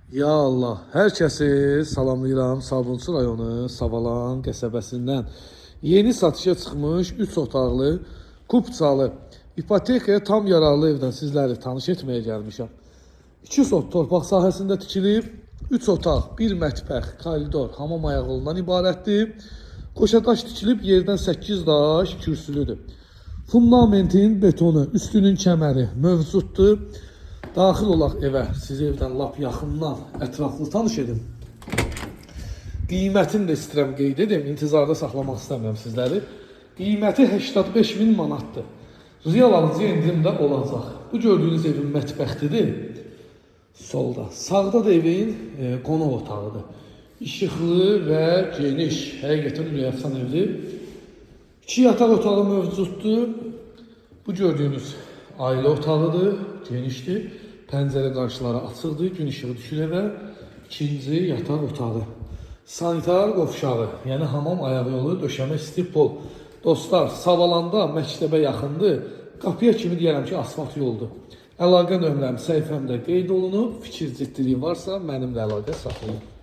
Ya Allah, hər kəsi salamlayıram. Sabunçu rayonu Savalan qəsəbəsindən yeni satışa çıxmış 3 otaqlı, kupçalı, ipotekaya tam yararlı evdən sizləri tanış etməyə gəlmişəm. 2 sot torpaq sahəsində tikilib, 3 otaq, 1 mətbəx, koridor, hamam ayağından ibarətdir. Qoşadaş tikilib, yerdən 8 daş kürsülüdür. Fundamentin betonu, üstünün kəməri mövcuddur. Daxil olaq evə, siz evdən lap yaxından ətraflı tanış edin. Qiymətini də istəyirəm qeyd edim, intizarda saxlamaq istəmirəm sizləri. Qiyməti 85.000 manatdır. Real alıcıya indirim də olacaq. Bu gördüyünüz evin mətbəxtidir. Solda. Sağda da evin qonaq otağıdır. İşıqlı və geniş, həqiqətən ürəyəfsan evdir. 2 yataq otağı mövcuddur. Bu gördüyünüz ailə otağıdır, genişdir. Pəncərə qarşıları açıqdır, gün işığı düşür evə. İkinci yataq otağı. Sanitar qovşağı, yəni hamam ayağı yolu, döşəmə stipol. Dostlar, Savalanda məktəbə yaxındır. Qapıya kimi deyərəm ki, asfalt yoldur. Əlaqə nömrəm səhifəmdə qeyd olunub. Fikir ciddiliyi varsa mənimlə əlaqə saxlayın.